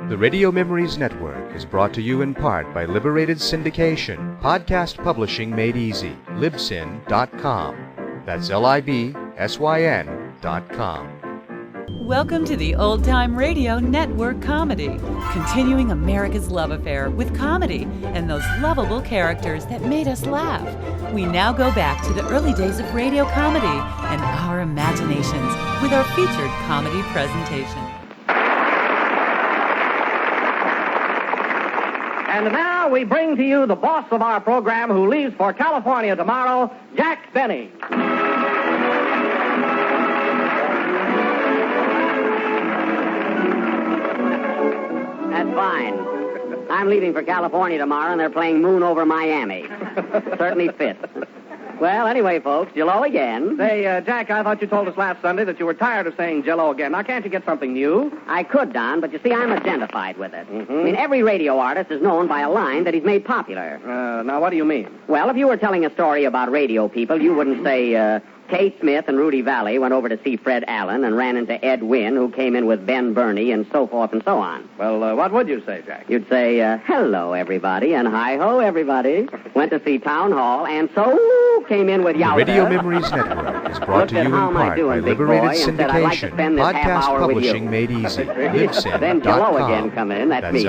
The Radio Memories Network is brought to you in part by Liberated Syndication, podcast publishing made easy, libsyn.com. That's libsyn.com. Welcome to the Old Time Radio Network Comedy, continuing America's love affair with comedy and those lovable characters that made us laugh. We now go back to the early days of radio comedy and our imaginations with our featured comedy presentation. And now we bring to you the boss of our program who leaves for California tomorrow, Jack Benny. That's fine. I'm leaving for California tomorrow, and they're playing Moon over Miami. Certainly fits. Well, anyway, folks, Jello again. Say, Jack, I thought you told us last Sunday that you were tired of saying Jello again. Now, can't you get something new? I could, Don, but you see, I'm identified with it. I mean, every radio artist is known by a line that he's made popular. Now, what do you mean? Well, if you were telling a story about radio people, you wouldn't say, Kay Smith and Rudy Valley went over to see Fred Allen and ran into Ed Wynn, who came in with Ben Burney, and so forth and so on. Well, what would you say, Jack? You'd say, hello, everybody, and hi-ho, everybody. Went to see Town Hall, and so came in with The Yowda. Radio Memories Network is brought to you in part by Liberated Syndication, podcast publishing made easy, libsyn.com. Then Jello again come in, that's me,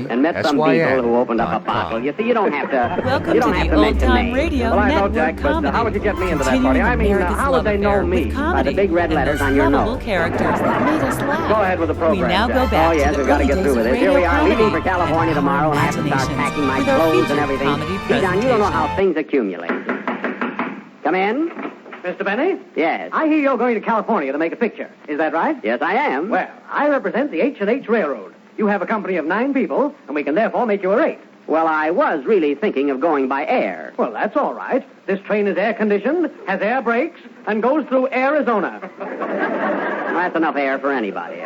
and met some people who opened up a bottle. You see, you don't have to. Welcome you to don't have the to Old mention Time names. Radio Well, I know, Network Jack, but Comedy. how would you get me into that Continuing party? I mean, America's how would they love know affair me? with By the comedy big red and letters those on your lovable nose. characters that made us laugh. Go ahead with the program, We now Jack. go back Oh, yes, to the we've got to early get days through of with it. radio Here we are, comedy leaving for California and tomorrow, our and I have to start imaginations packing my with our clothes and featured everything. comedy See, Don, you don't know how presentation. things accumulate. Come in? Mr. Benny? Yes. I hear you're going to California to make a picture. Is that right? Yes, I am. Well, I represent the H&H Railroad. You have a company of 9 people, and we can therefore make you a rate. Well, I was really thinking of going by air. Well, that's all right. This train is air-conditioned, has air brakes, and goes through Arizona. That's enough air for anybody.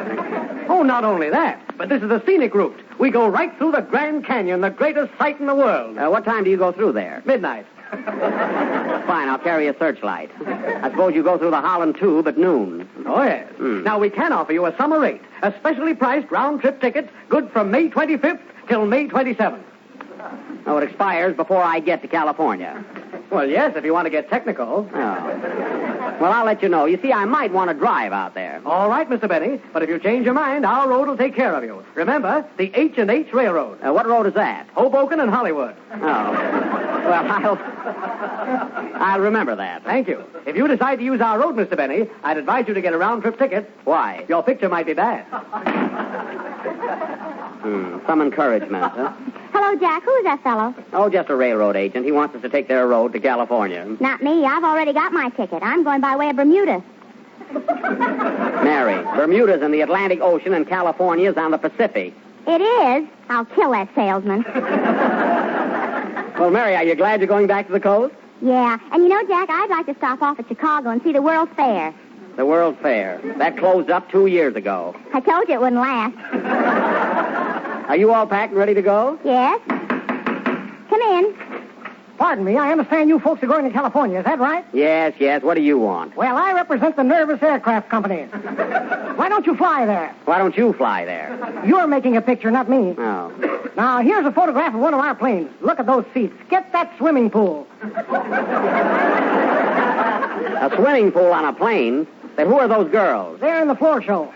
Oh, not only that, but this is a scenic route. We go right through the Grand Canyon, the greatest sight in the world. What time do you go through there? Midnight. Fine, I'll carry a searchlight. I suppose you go through the Holland Tube at noon. Oh, yes. Now, we can offer you a summer rate, a specially priced round-trip ticket, good from May 25th till May 27th. Oh, it expires before I get to California. Well, yes, if you want to get technical. Oh. Well, I'll let you know. You see, I might want to drive out there. All right, Mr. Benny, but if you change your mind, our road will take care of you. Remember, the H&H Railroad. What road is that? Hoboken and Hollywood. Oh. Well, I'll remember that. Thank you. If you decide to use our road, Mr. Benny, I'd advise you to get a round-trip ticket. Why? Your picture might be bad. Some encouragement, huh? Hello, Jack. Who is that fellow? Oh, just a railroad agent. He wants us to take their road to California. Not me. I've already got my ticket. I'm going by way of Bermuda. Mary, Bermuda's in the Atlantic Ocean and California's on the Pacific. It is. I'll kill that salesman. Well, Mary, are you glad you're going back to the coast? Yeah. And you know, Jack, I'd like to stop off at Chicago and see the World's Fair. The World's Fair. That closed up 2 years ago. I told you it wouldn't last. Are you all packed and ready to go? Yes? Come in. Pardon me, I understand you folks are going to California, is that right? Yes, yes. What do you want? Well, I represent the Nervous Aircraft Company. Why don't you fly there? Why don't you fly there? You're making a picture, not me. Oh. Now, here's a photograph of one of our planes. Look at those seats. Get that swimming pool. A swimming pool on a plane? Then who are those girls? They're in the floor show.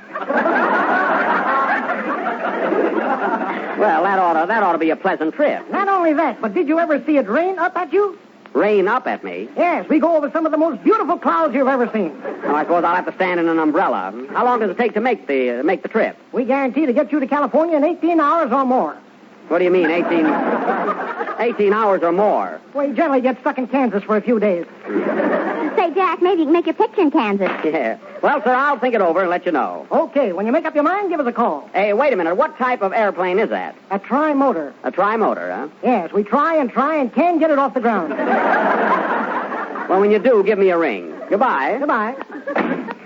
Well, that ought to be a pleasant trip. Not only that, but did you ever see it rain up at you? Rain up at me? Yes, we go over some of the most beautiful clouds you've ever seen. Oh, I suppose I'll have to stand in an umbrella. How long does it take to make the trip? We guarantee to get you to California in 18 hours or more. What do you mean, 18 hours or more? We generally get stuck in Kansas for a few days. Say, Jack, maybe you can make your picture in Kansas. Yeah. Well, sir, I'll think it over and let you know. Okay, when you make up your mind, give us a call. Hey, wait a minute. What type of airplane is that? A tri-motor. A tri-motor, huh? Yes, we try and can't get it off the ground. Well, when you do, give me a ring. Goodbye. Goodbye.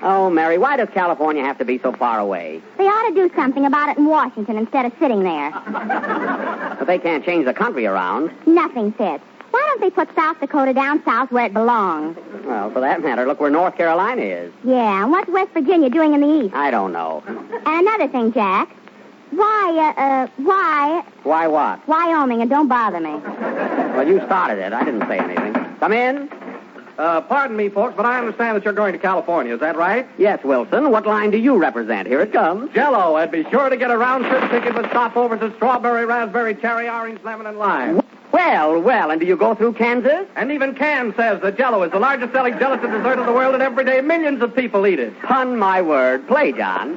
Oh, Mary, why does California have to be so far away? They ought to do something about it in Washington instead of sitting there. But they can't change the country around. Nothing fits. Why don't they put South Dakota down south where it belongs? Well, for that matter, look where North Carolina is. Yeah, and what's West Virginia doing in the east? I don't know. And another thing, Jack. Why Why what? Wyoming, and don't bother me. Well, you started it. I didn't say anything. Come in. Pardon me, folks, but I understand that you're going to California. Is that right? Yes, Wilson. What line do you represent? Here it comes. Jello, and be sure to get a round-trip ticket with stopovers at strawberry, raspberry, cherry, orange, lemon, and lime. Well, and do you go through Kansas? And even Can says that Jello is the largest-selling gelatin dessert in the world, and every day millions of people eat it. Pun my word. Play, John.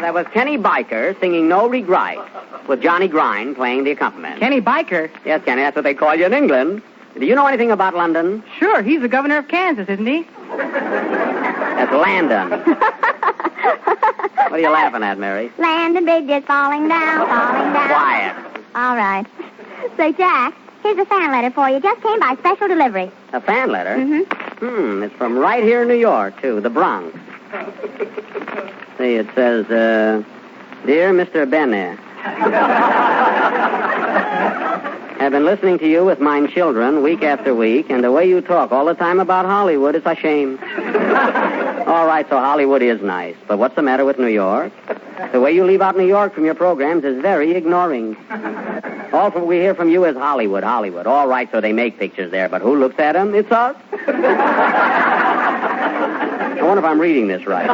That was Kenny Biker singing No Regret with Johnny Grind playing the accompaniment. Kenny Biker? Yes, Kenny, that's what they call you in England. Do you know anything about London? Sure, he's the governor of Kansas, isn't he? That's Landon. What are you laughing at, Mary? Landon Bridge is falling down, falling down. Quiet. All right. Say, Jack, here's a fan letter for you. Just came by special delivery. A fan letter? Mm-hmm. It's from right here in New York, too, the Bronx. See, it says, Dear Mr. Benne, I've been listening to you with mine children week after week, and the way you talk all the time about Hollywood is a shame. All right, so Hollywood is nice, but what's the matter with New York? The way you leave out New York from your programs is very ignoring. All we hear from you is Hollywood, Hollywood. All right, so they make pictures there, but who looks at them? It's us. I wonder if I'm reading this right.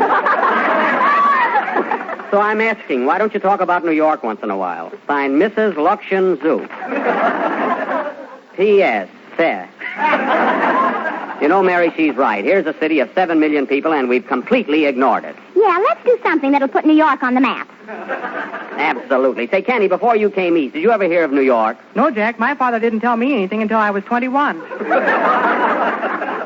So I'm asking, why don't you talk about New York once in a while? Signed, Mrs. Luxian Zoo. P.S. Seth. You know, Mary, she's right. Here's a city of 7 million people, and we've completely ignored it. Yeah, let's do something that'll put New York on the map. Absolutely. Say, Kenny, before you came east, did you ever hear of New York? No, Jack, my father didn't tell me anything until I was 21.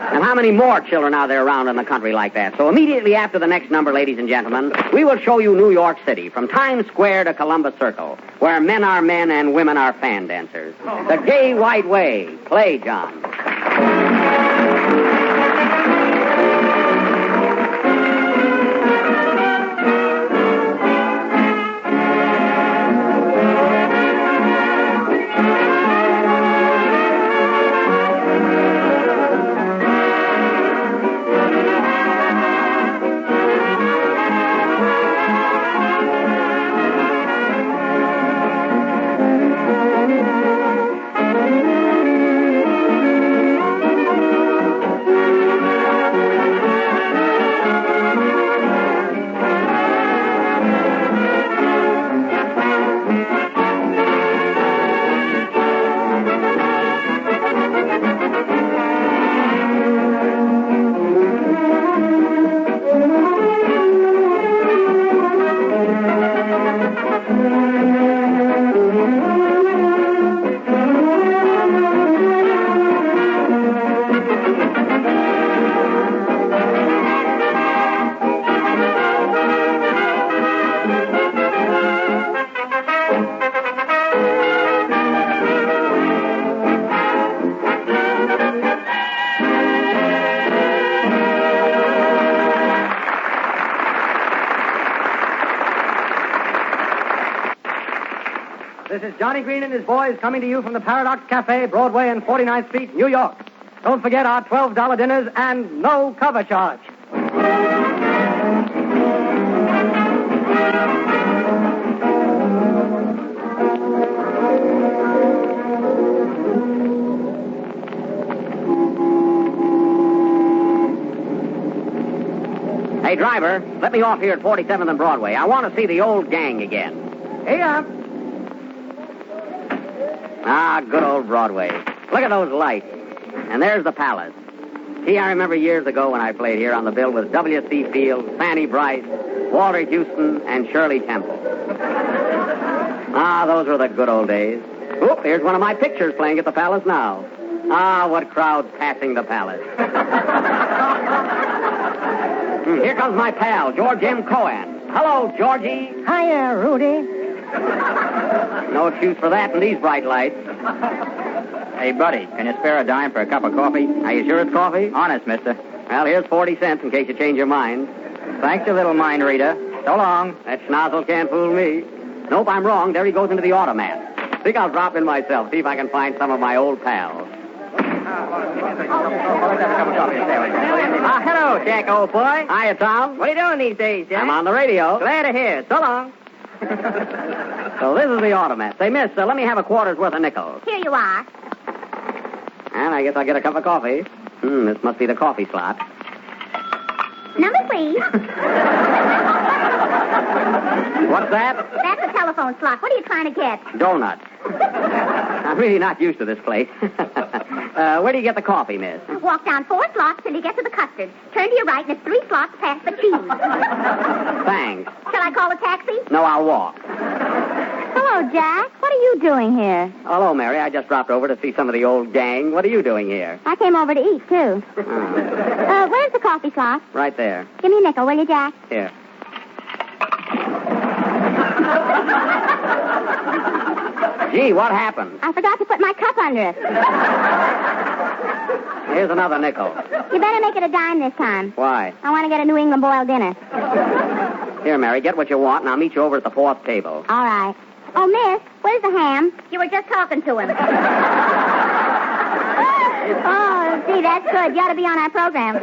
And how many more children are there around in the country like that? So immediately after the next number, ladies and gentlemen, we will show you New York City, from Times Square to Columbus Circle, where men are men and women are fan dancers. The Gay White Way. Play, John. This is Johnny Green and his boys coming to you from the Paradox Cafe, Broadway and 49th Street, New York. Don't forget our $12 dinners and no cover charge. Hey, driver, let me off here at 47th and Broadway. I want to see the old gang again. Here. Ah, good old Broadway. Look at those lights. And there's the Palace. Gee, I remember years ago when I played here on the bill with W.C. Fields, Fanny Brice, Walter Houston, and Shirley Temple. Ah, those were the good old days. Oop, here's one of my pictures playing at the Palace now. Ah, what crowds passing the Palace. Here comes my pal, George M. Cohan. Hello, Georgie. Hiya, Rudy. No excuse for that in these bright lights. Hey, buddy, can you spare a dime for a cup of coffee? Are you sure it's coffee? Honest, mister. Well, here's 40 cents in case you change your mind. Thanks, you little mind reader. So long. That schnozzle can't fool me. Nope, I'm wrong. There he goes into the automat. Think I'll drop in myself, see if I can find some of my old pals. Hello, Jack, old boy. Hiya, Tom. What are you doing these days, Jack? I'm on the radio. Glad to hear. So long. So this is the automat. Say, miss, let me have a quarter's worth of nickels. Here you are. And I guess I'll get a cup of coffee. This must be the coffee slot. Number, please. What's that? That's the telephone slot. What are you trying to get? Donut. I'm really not used to this place. Where do you get the coffee, miss? Walk down 4 slots till you get to the custard. Turn to your right, and it's 3 slots past the cheese. Thanks. Shall I call a taxi? No, I'll walk. Hello, Jack. What are you doing here? Hello, Mary. I just dropped over to see some of the old gang. What are you doing here? I came over to eat, too. Where's the coffee slot? Right there. Give me a nickel, will you, Jack? Here. Gee, what happened? I forgot to put my cup under it. Here's another nickel. You better make it a dime this time. Why? I want to get a New England boiled dinner. Here, Mary, get what you want, and I'll meet you over at the 4th table. All right. Oh, miss, where's the ham? You were just talking to him. Oh, gee, that's good. You ought to be on our program.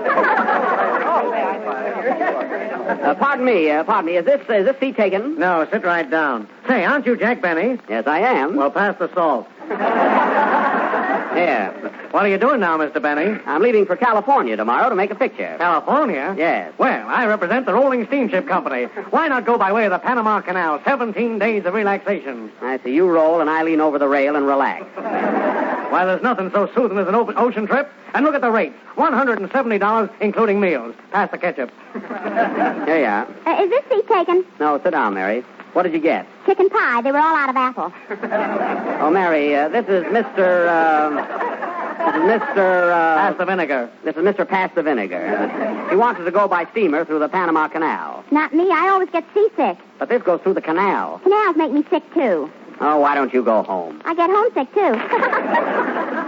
Pardon me. Is this seat taken? No, sit right down. Say, aren't you Jack Benny? Yes, I am. Well, pass the salt. Here. What are you doing now, Mr. Benny? I'm leaving for California tomorrow to make a picture. California? Yes. Well, I represent the Rolling Steamship Company. Why not go by way of the Panama Canal? 17 days of relaxation. I see you roll, and I lean over the rail and relax. Why, there's nothing so soothing as an ocean trip. And look at the rates. $170, including meals. Pass the ketchup. Here you are. Is this seat taken? No, sit down, Mary. What did you get? Chicken pie. They were all out of apple. Oh, Mary, this is Mr. Pass the vinegar. This is Mr. Pass the Vinegar. He wants us to go by steamer through the Panama Canal. Not me. I always get seasick. But this goes through the canal. Canals make me sick, too. Oh, why don't you go home? I get homesick, too.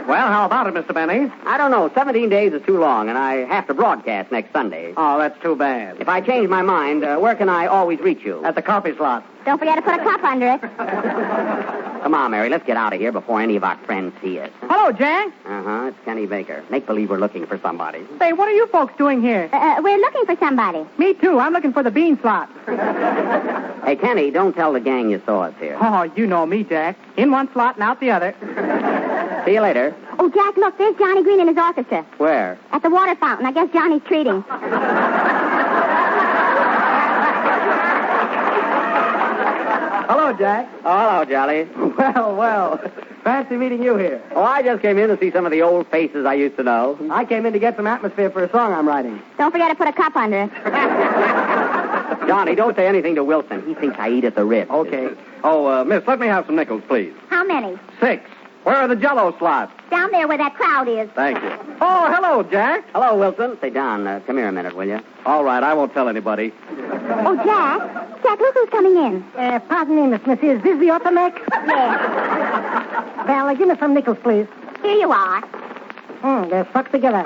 Well, how about it, Mr. Benny? I don't know. 17 days is too long, and I have to broadcast next Sunday. Oh, that's too bad. If I change my mind, where can I always reach you? At the coffee slot. Don't forget to put a cup under it. Come on, Mary. Let's get out of here before any of our friends see us. Hello, Jack. Uh-huh. It's Kenny Baker. Make believe we're looking for somebody. Say, what are you folks doing here? We're looking for somebody. Me, too. I'm looking for the bean slot. Hey, Kenny, don't tell the gang you saw us here. Oh, you know me, Jack. In one slot and out the other. See you later. Oh, Jack, look, there's Johnny Green and his orchestra. Where? At the water fountain. I guess Johnny's treating. Hello, Jack. Oh, hello, Jolly. Well. Fancy meeting you here. Oh, I just came in to see some of the old faces I used to know. I came in to get some atmosphere for a song I'm writing. Don't forget to put a cup under it. Johnny, don't say anything to Wilson. He thinks I eat at the ribs. Okay. Oh, miss, let me have some nickels, please. How many? 6. Where are the Jell-O slots? Down there where that crowd is. Thank you. Oh, hello, Jack. Hello, Wilson. Say, Don, come here a minute, will you? All right, I won't tell anybody. Oh, Jack. Jack, look who's coming in. Pardon me, Miss Missy. Is this the automac? Yes. Well, give me some nickels, please. Here you are. They're stuck together.